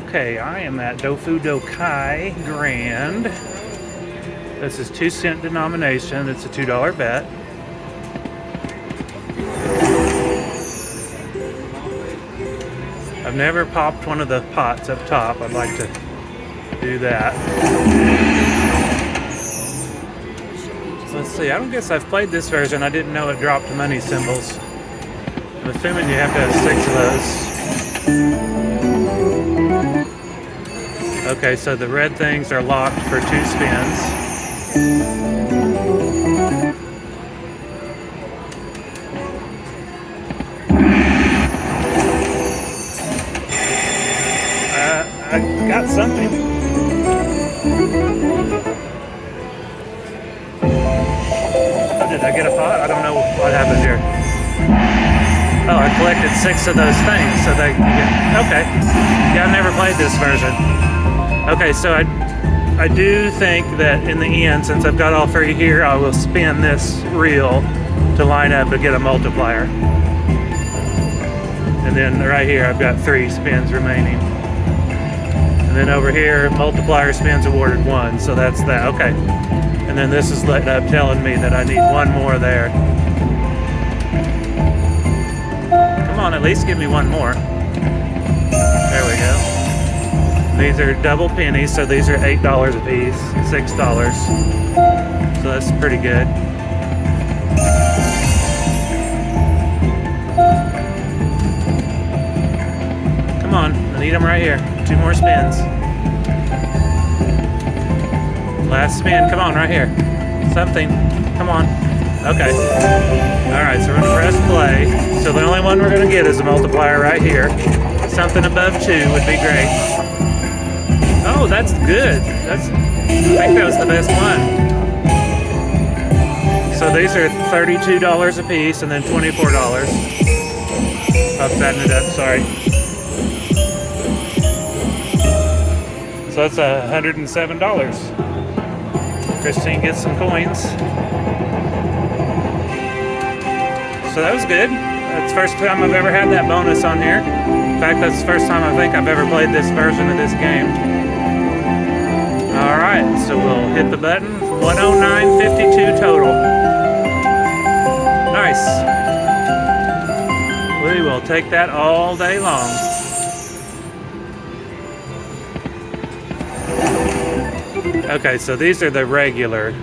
Okay, I am at Dofu Dokai Grand. This is 2-cent denomination. It's a $2 bet. I've never popped one of the pots up top. I'd like to do that. Let's see, I don't guess I've played this version. I didn't know it dropped money symbols. I'm assuming you have to have 6 of those. Okay, so the red things are locked for 2 spins. I got something. Did I get a pot? I don't know what happened here. Oh, I collected 6 of those things, so they get, okay. Yeah, I've never played this version. Okay, so I do think that in the end, since I've got all 3 here, I will spin this reel to line up and get a multiplier. And then right here, I've got 3 spins remaining. And then over here, multiplier spins awarded 1, so that's that, okay. And then this is telling me that I need 1 more there. Come on, at least give me 1 more. There we go. These are double pennies, so these are $8 a piece, $6. So that's pretty good. Come on, I need them right here. 2 more spins. Last spin, come on, right here. Something, come on. Okay. All right, so we're gonna press play. So the only one we're gonna get is a multiplier right here. Something above 2 would be great. Oh, that's good. I think that was the best one. So these are $32 a piece and then $24. I'll fatten it up, sorry. So that's $107. Christine gets some coins. So that was good. That's the first time I've ever had that bonus on here. In fact, that's the first time I think I've ever played this version of this game. All right, so we'll hit the button. 109.52 total. Nice. We will take that all day long. Okay, so these are the regular.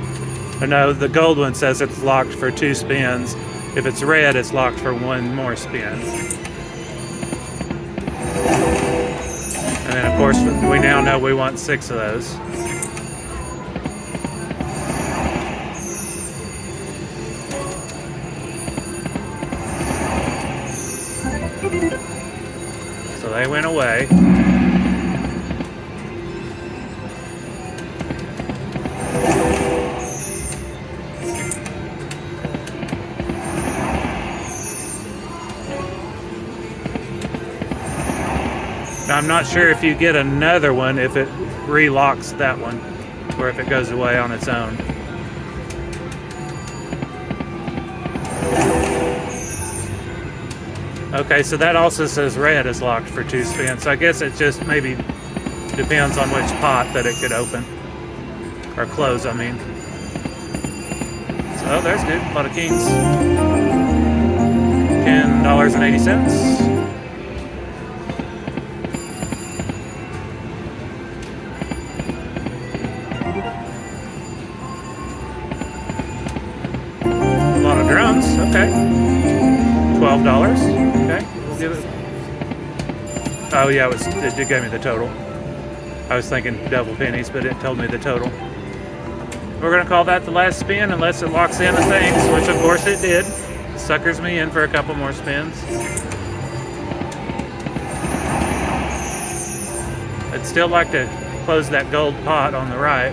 No, the gold one says it's locked for 2 spins. If it's red, it's locked for 1 more spin. And then, of course, we now know we want 6 of those. So they went away. Now, I'm not sure if you get another one if it relocks that one or if it goes away on its own. Okay, so that also says red is locked for 2 spins. So I guess it just maybe depends on which pot that it could open or close, I mean. So there's good, a lot of kings. $10.80. Drums, okay. $12, okay. We'll give it. Oh yeah, it gave me the total. I was thinking double pennies, but it told me the total. We're gonna call that the last spin unless it locks in the things, which of course it did. Suckers me in for a couple more spins. I'd still like to close that gold pot on the right.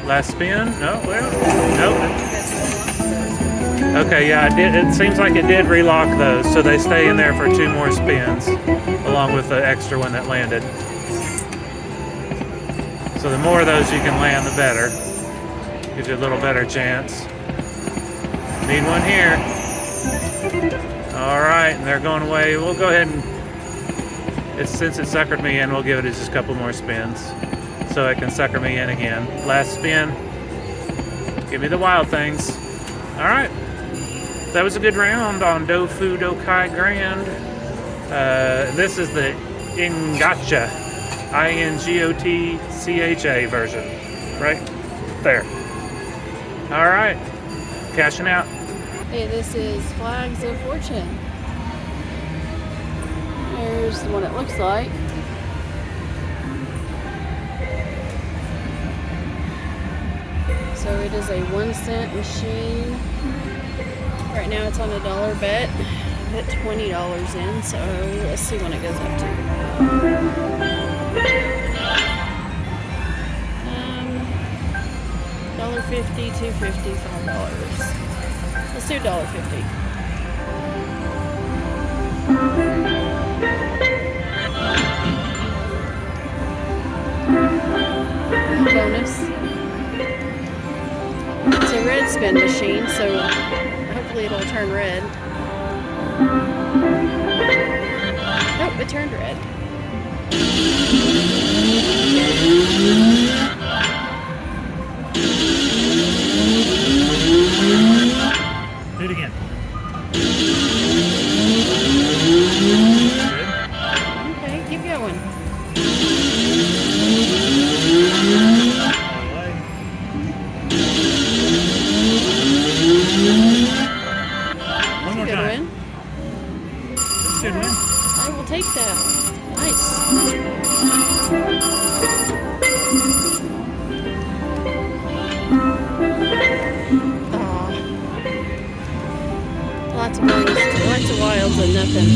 Last spin? No, well, nope. Okay, yeah, it seems like it did relock those, so they stay in there for 2 more spins, along with the extra one that landed. So the more of those you can land, the better. Gives you a little better chance. Need one here. All right, and they're going away. We'll go ahead and Since it suckered me in, we'll give it just a couple more spins so it can sucker me in again. Last spin. Give me the wild things. All right. That was a good round on Dofu Dokai Grand. This is the Ingotcha, Ingotcha version. Right there. All right. Cashing out. Hey, this is Flags of Fortune. There's what it looks like. So it is a 1-cent machine. Right now it's on a $1 bet. I put $20 in, so let's see what it goes up to. $1.50, $2.50, $5. Let's do $1.50. Bonus. It's a red spin machine, so hopefully it'll turn red. Nope, it turned red. Do it again. Good. Okay, keep going. One more Good time. win. That's a good win. I will take that. Nice. Aw. Lots of bonus, lots of wilds and nothing.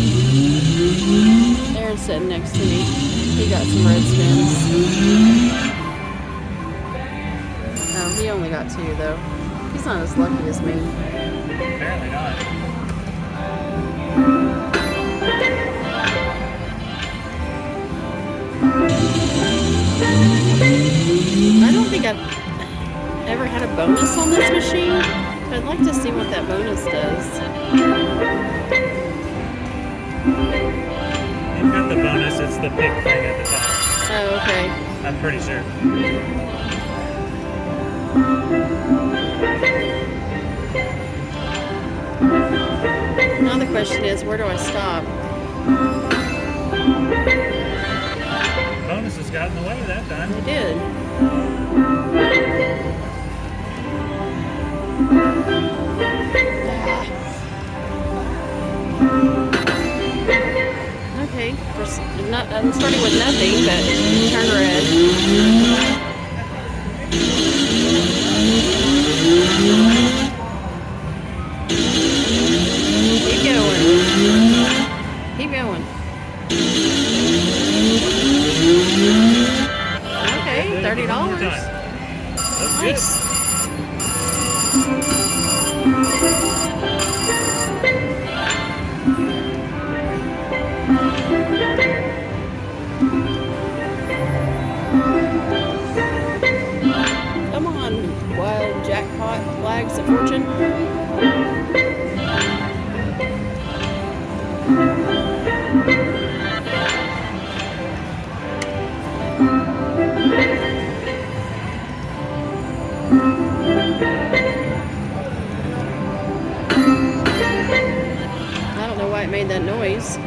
Aaron's sitting next to me. He got some red spins. Oh, he only got 2 though. He's not as lucky as me. Apparently not. I don't think I've ever had a bonus on this machine, but I'd like to see what that bonus does. You've got the bonus, it's the big thing at the top. Oh, okay. I'm pretty sure. Now the question is, where do I stop? Bonus has gotten away that time. I did. Okay, I'm starting with nothing, but turn red. Keep going. Keep going. Okay, $30. That's good. Nice. Come on, wild jackpot flags of fortune. I don't know why it made that noise.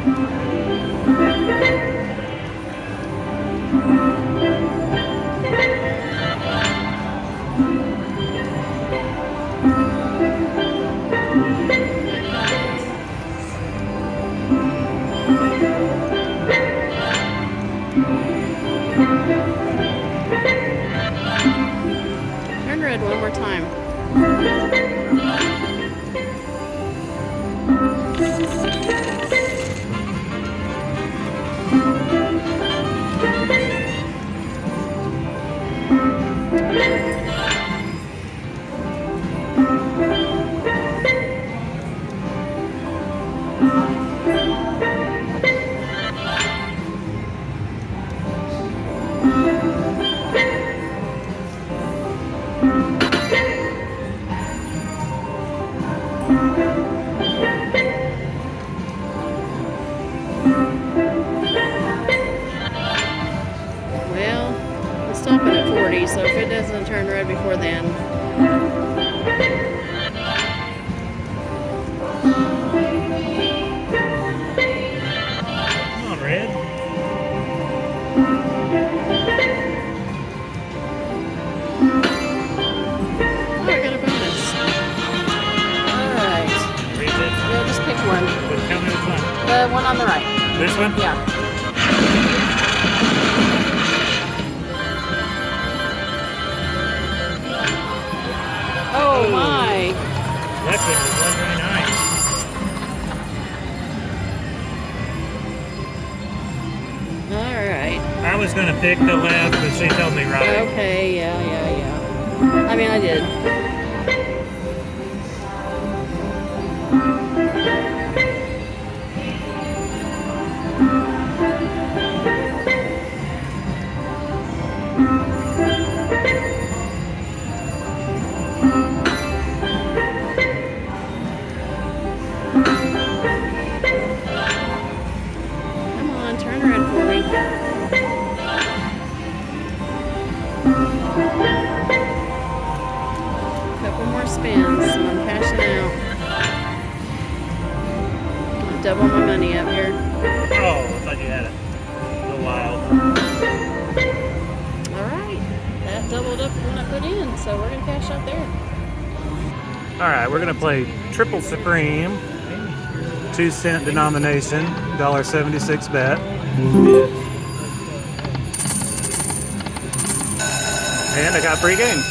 Turn red one more time. 3, so if it doesn't turn red before then. Come on, red. Oh, I got a bonus. Alright. Read it. Yeah, just pick one. But tell me which one. The one on the right. This one? Yeah. Oh my. That thing was 139. Alright. I was gonna pick the left, but she told me right. Okay, yeah. I mean, I did. Come on, turn around for me. Couple more spins, and I'm cashing out. I'll double my money up here. Oh, I thought you had it. A little wild. Alright, that doubled up when I put in, so we're gonna cash out there. Alright, we're gonna play Triple Supreme. 2-cent denomination, $1.76 bet. And I got 3 games.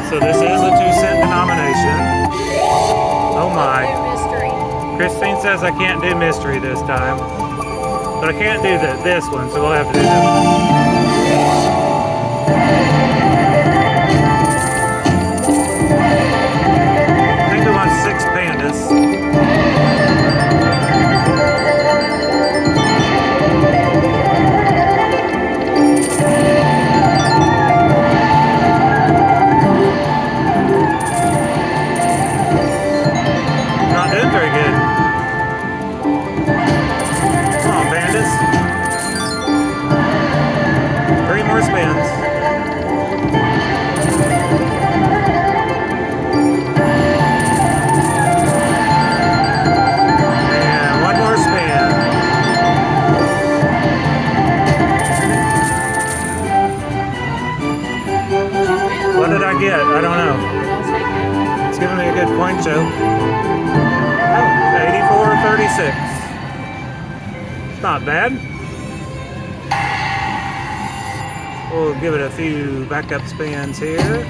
So this is a 2-cent denomination. Oh my. Mystery. Christine says I can't do mystery this time. But I can't do this one, so we'll have to do this one. I think we want 6 pandas. Not doing very good. Come on, pandas. 3 more spins. And 1 more spin. What did I get? I don't know. I'll take it. It's giving me a good point show. 84.36. It's not bad. We'll give it a few backup spins here.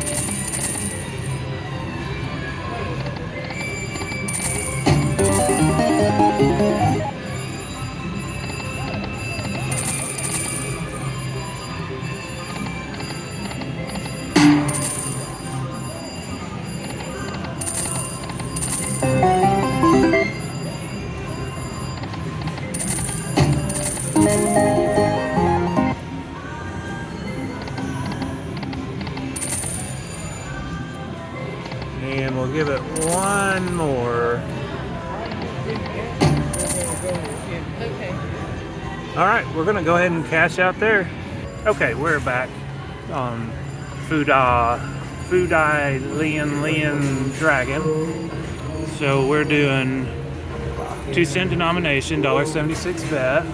And we'll give it 1 more. Okay. All right, we're gonna go ahead and cash out there. Okay, we're back on Fudai Lian Dragon. So we're doing 2-cent denomination, $1.76 bet.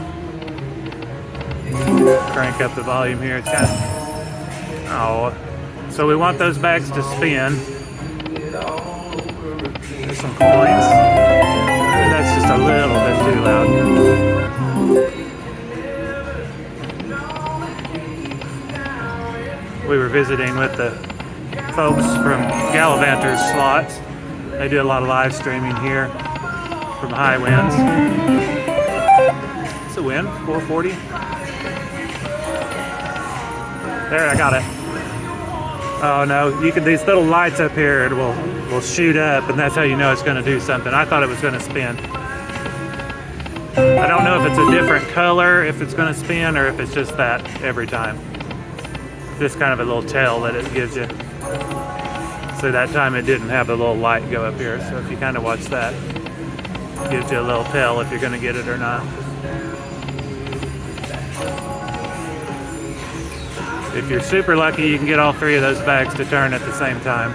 Crank up the volume here. It's kind of, oh, so we want those bags to spin. There's some coins. Maybe that's just a little bit too loud. We were visiting with the folks from Gallivanter's Slots. They do a lot of live streaming here from High Winds. It's a win, 440. There, I got it. Oh no, you can, these little lights up here, it will shoot up, and that's how you know it's going to do something. I thought it was going to spin. I don't know if it's a different color, if it's going to spin, or if it's just that every time. Just kind of a little tell that it gives you. So that time it didn't have the little light go up here, so if you kind of watch that. Gives you a little tell if you're going to get it or not. If you're super lucky, you can get all 3 of those bags to turn at the same time.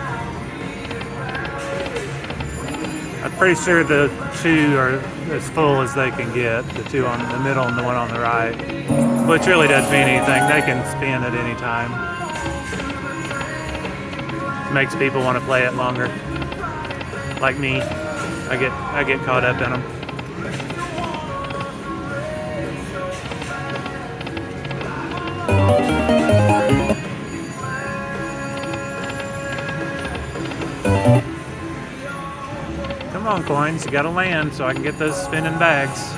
I'm pretty sure the 2 are as full as they can get, the 2 on the middle and the 1 on the right, which really doesn't mean anything. They can spin at any time. Makes people want to play it longer. Like me, I get caught up in them. Come on, coins, you gotta land so I can get those spinning bags.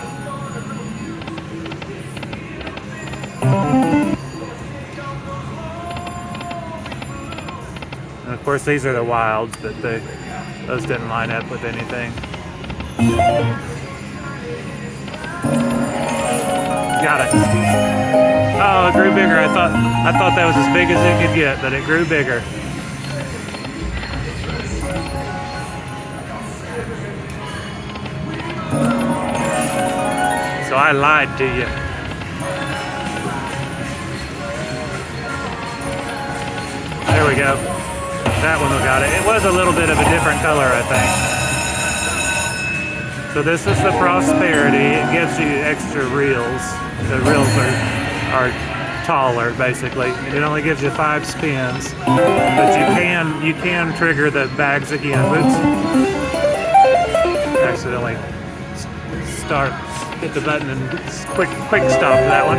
And of course, these are the wilds, but those didn't line up with anything. Got it. Oh, it grew bigger. I thought that was as big as it could get, but it grew bigger. So I lied to you. There we go. That one got it. It was a little bit of a different color, I think. So this is the Prosperity. It gives you extra reels. The reels are taller, basically. It only gives you 5 spins, but you can trigger the bags again. Oops. Accidentally hit the button and quick stop that one.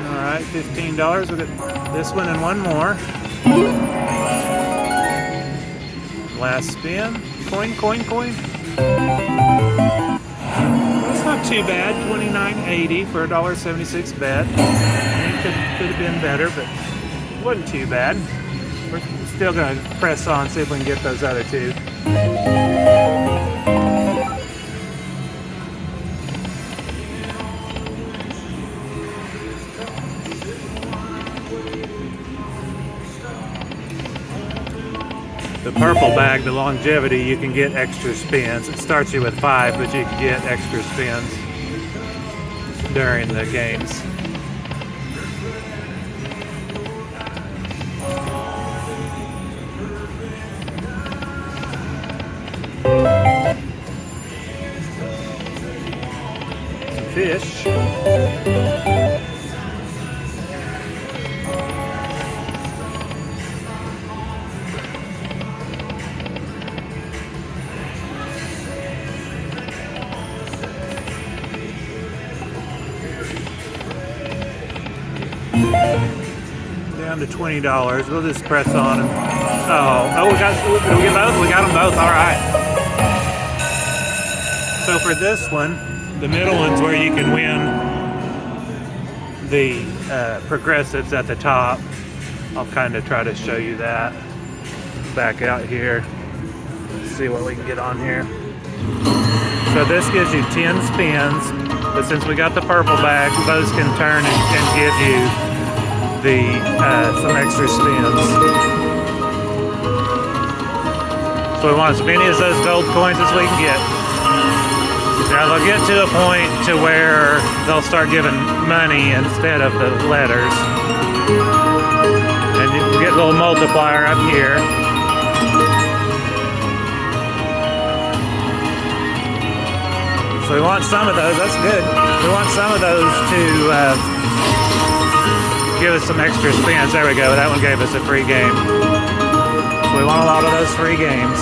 All right, $15. We'll get this one and one more. Last spin. Coin. That's not too bad. $29.80 for a $1.76 bet. It could have been better, but it wasn't too bad. We're still going to press on, see if we can get those other 2. The purple bag, the longevity, you can get extra spins. It starts you with 5, but you can get extra spins during the games. Some fish. Down to $20. We'll just press on. Did we get both? We got them both. All right. So for this one, the middle one's where you can win the progressives at the top. I'll kind of try to show you that. Back out here. Let's see what we can get on here. So this gives you 10 spins, but since we got the purple bag, those can turn and give you some extra spins. So we want as many of those gold coins as we can get. Now they'll get to a point to where they'll start giving money instead of the letters. And you get a little multiplier up here. So we want some of those, that's good. We want some of those to give us some extra spins. There we go, that one gave us a free game. So we want a lot of those free games.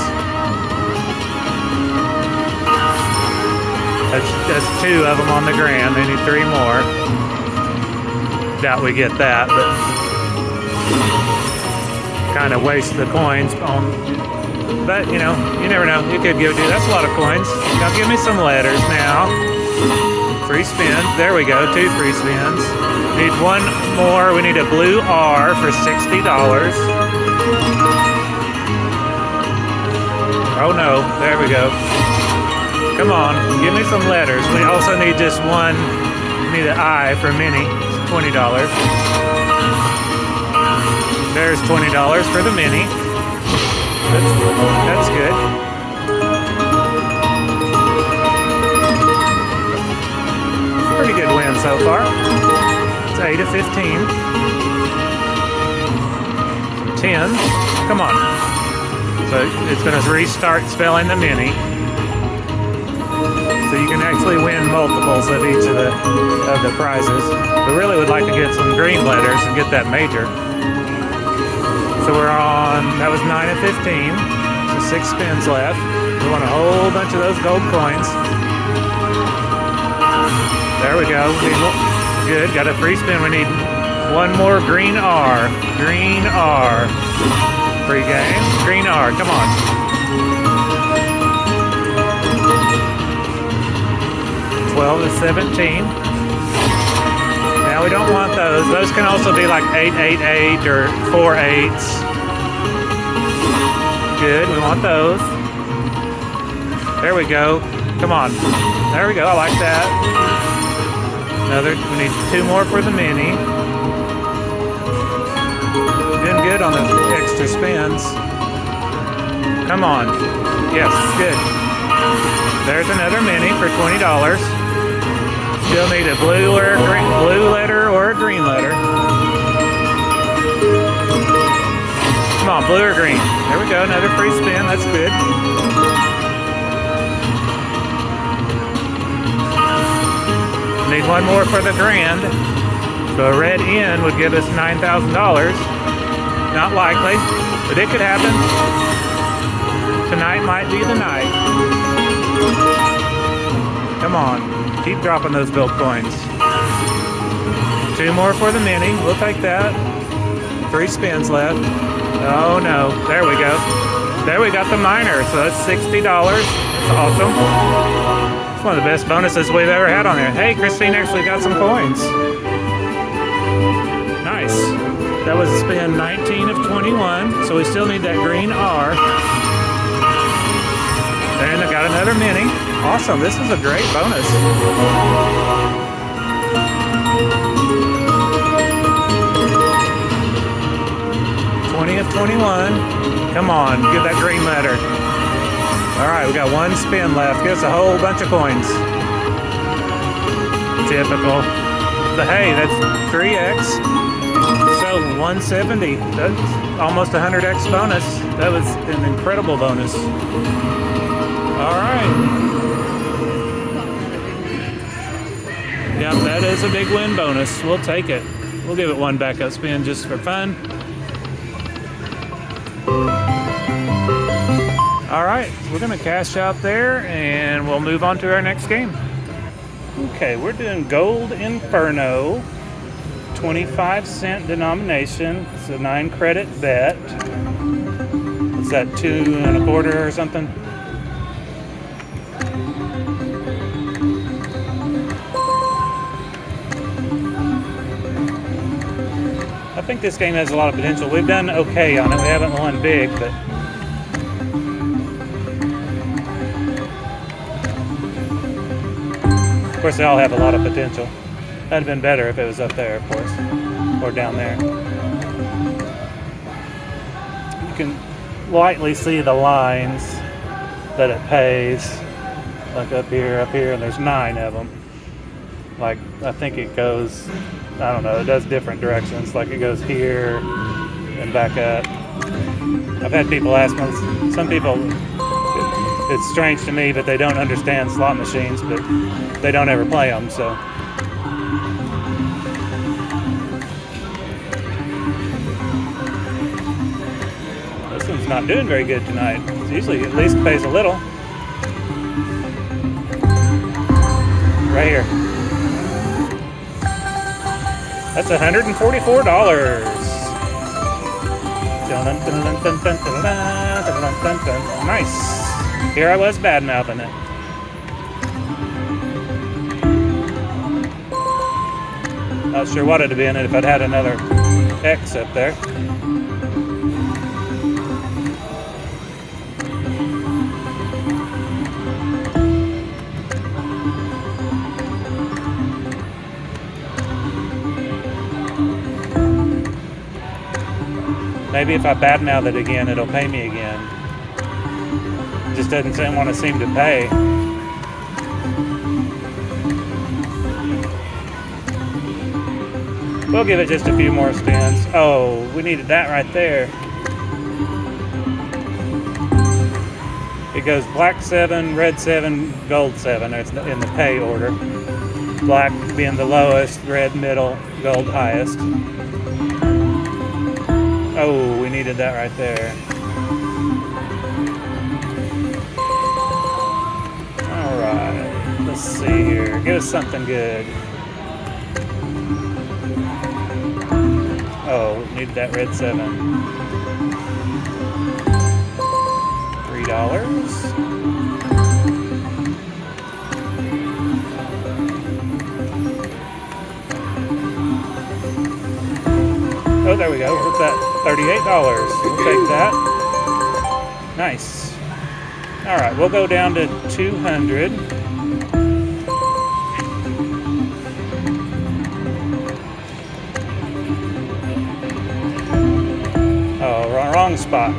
That's 2 of them on the grand. They need 3 more. Doubt we get that, but kind of waste the coins on. But you know, you never know. You could give it to. That's a lot of coins. Now give me some letters now. Free spin. There we go. 2 free spins. Need 1 more. We need a blue R for $60. Oh no. There we go. Come on, give me some letters. We also need just 1. We need an I for mini. It's $20. There's $20 for the mini. That's good. so far. It's 8 of 15. 10. Come on. So it's going to restart spelling the mini. So you can actually win multiples of each of the prizes. We really would like to get some green letters and get that major. So we're on, that was 9 of 15. So 6 spins left. We want a whole bunch of those gold coins. There we go. Good, got a free spin. We need one more green R. Green R. Free game. Green R, come on. $12 to 17. Now we don't want those. Those can also be like 888 or 4 8s. Good, we want those. There we go. Come on. There we go, I like that. We need 2 more for the mini. Doing good on the extra spins. Come on. Yes, good. There's another mini for $20. Still need a blue letter or a green letter. Come on, blue or green. There we go, another free spin. That's good. Need one more for the grand. So a red N would give us $9,000. Not likely, but it could happen. Tonight might be the night. Come on, keep dropping those gold coins. 2 more for the mini, we'll take that. 3 spins left. Oh no, there we go. There we got the minor, so that's $60. That's awesome. It's one of the best bonuses we've ever had on there. Hey, Christine actually got some coins. Nice. That was spin 19 of 21, so we still need that green R. And I got another mini. Awesome, this is a great bonus. $20 of 21. Come on, get that green letter. All right, we got 1 spin left. Give us a whole bunch of coins. Typical. But hey, that's 3x. So 170. That's almost 100x bonus. That was an incredible bonus. All right. Yep, that is a big win bonus. We'll take it. We'll give it 1 backup spin just for fun. All right, we're gonna cash out there and we'll move on to our next game. Okay, we're doing Gold Inferno, 25-cent denomination. It's a 9 credit bet. Is that 2 1/4 or something? I think this game has a lot of potential. We've done okay on it. We haven't won big, but of course, they all have a lot of potential. That'd have been better if it was up there, of course, or down there. You can lightly see the lines that it pays, like up here, and there's 9 of them. Like, I think it goes, I don't know, it does different directions. Like it goes here and back up. I've had people ask me, some people, it's strange to me, but they don't understand slot machines, but they don't ever play them, so. This one's not doing very good tonight. It usually at least pays a little. Right here. That's $144. Nice. Here I was bad-mouthing it. Not sure what it'd have been if I'd had another X up there. Maybe if I badmouth it again, it'll pay me again. It just doesn't want to seem to pay. We'll give it just a few more spins. Oh, we needed that right there. It goes black 7, red 7, gold 7. It's in the pay order. Black being the lowest, red middle, gold highest. Oh, we needed that right there. All right, let's see here. Give us something good. Oh, we needed that red 7. $3. Oh, there we go. What's that? $38. We'll take that. Nice. All right, we'll go down to 200. Oh, wrong spot.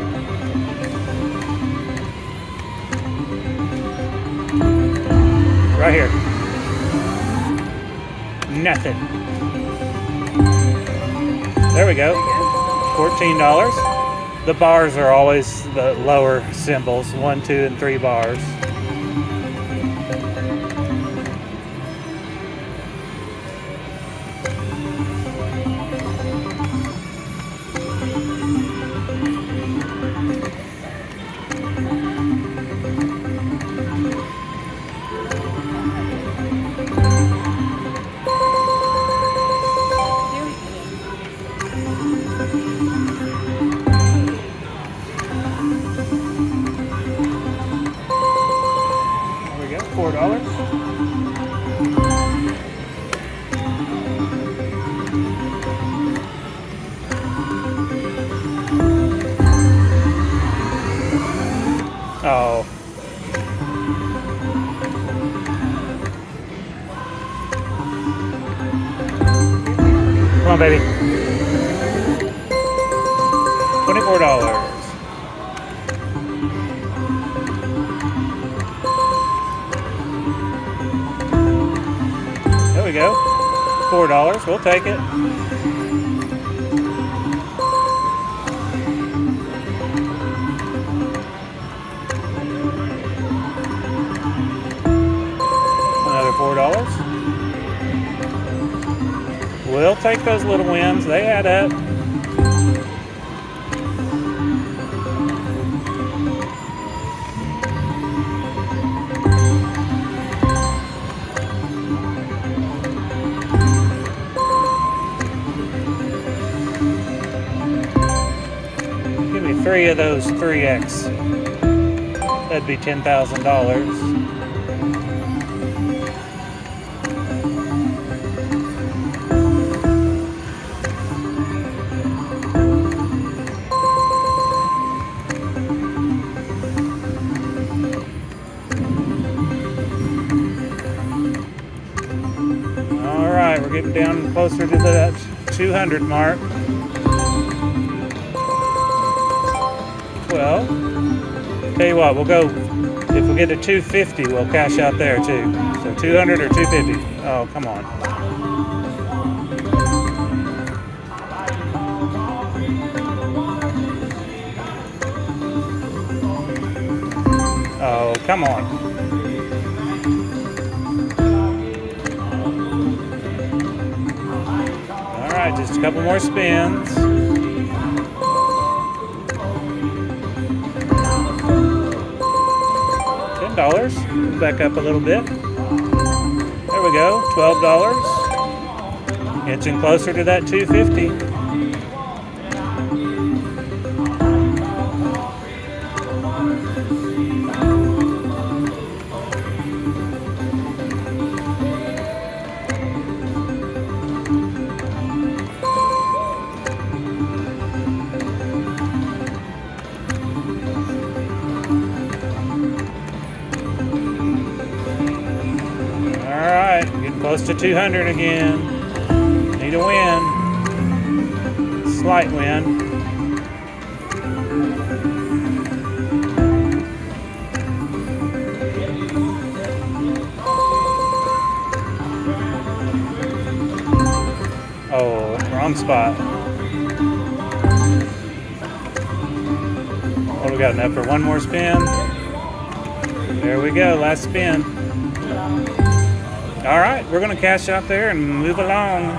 Right here. Nothing. There we go. $14. The bars are always the lower symbols, 1, 2, and 3 bars. $4. Oh. Come on, baby. $24. There we go. $4. We'll take it. Another $4. We'll take those little wins. They add up. Give me 3 of those 3X. That'd be $10,000. We're getting down closer to that 200 mark. 12. Tell you what, we'll go, if we get to 250, we'll cash out there too. So 200 or 250. Oh, come on. Oh, come on. Just a couple more spins. $10. Back up a little bit. There we go. $12. Inching closer to that 250. Close to 200 again. Need a win. Slight win. Oh, Wrong spot. What do we got? Enough for one more spin? There we go, last spin. All right, we're gonna cash out there and move along.